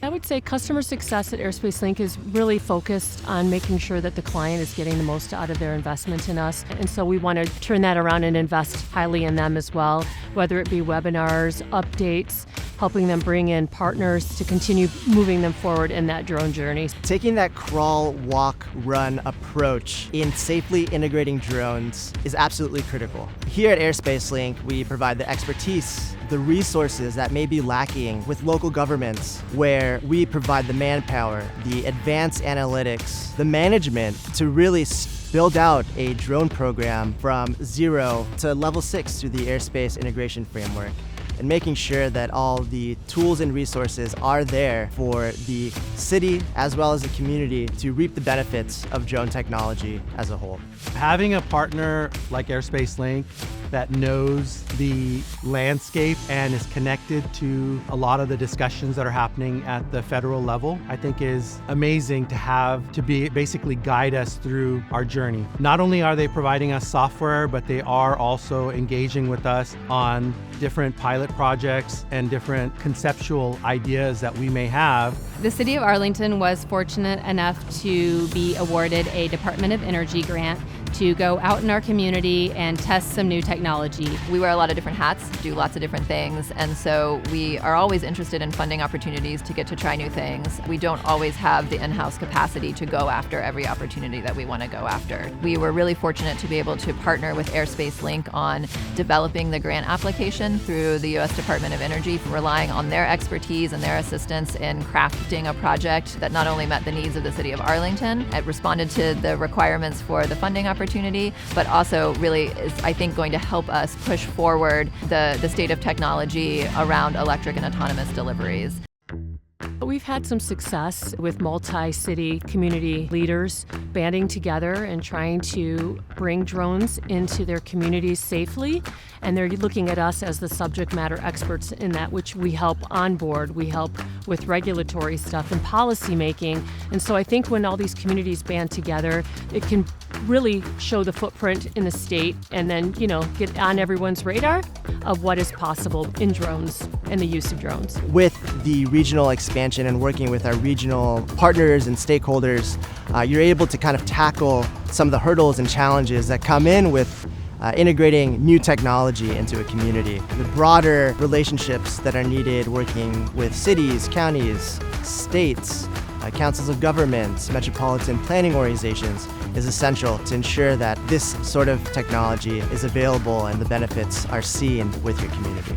I would say customer success at Airspace Link is really focused on making sure that the client is getting the most out of their investment in us. And so we want to turn that around and invest highly in them as well, whether it be webinars, updates, helping them bring in partners to continue moving them forward in that drone journey. Taking that crawl, walk, run approach in safely integrating drones is absolutely critical. Here at Airspace Link, we provide the expertise, the resources that may be lacking with local governments, where we provide the manpower, the advanced analytics, the management to really build out a drone program from 0 to level 6 through the Airspace Integration Framework, and making sure that all the tools and resources are there for the city as well as the community to reap the benefits of drone technology as a whole. Having a partner like Airspace Link that knows the landscape and is connected to a lot of the discussions that are happening at the federal level, I think is amazing to have to be basically guide us through our journey. Not only are they providing us software, but they are also engaging with us on different pilot projects and different conceptual ideas that we may have. The City of Arlington was fortunate enough to be awarded a Department of Energy grant to go out in our community and test some new technology. We wear a lot of different hats, do lots of different things, and so we are always interested in funding opportunities to get to try new things. We don't always have the in-house capacity to go after every opportunity that we want to go after. We were really fortunate to be able to partner with Airspace Link on developing the grant application through the U.S. Department of Energy, relying on their expertise and their assistance in crafting a project that not only met the needs of the City of Arlington, it responded to the requirements for the funding opportunity, but also really is, I think, going to help us push forward the state of technology around electric and autonomous deliveries. We've had some success with multi-city community leaders banding together and trying to bring drones into their communities safely. And they're looking at us as the subject matter experts in that, which we help onboard. We help with regulatory stuff and policy making. And so I think when all these communities band together, it can really show the footprint in the state and then, get on everyone's radar of what is possible in drones and the use of drones. With the regional expansion and working with our regional partners and stakeholders, you're able to kind of tackle some of the hurdles and challenges that come in with integrating new technology into a community. The broader relationships that are needed working with cities, counties, states, councils of governments, metropolitan planning organizations is essential to ensure that this sort of technology is available and the benefits are seen with your community.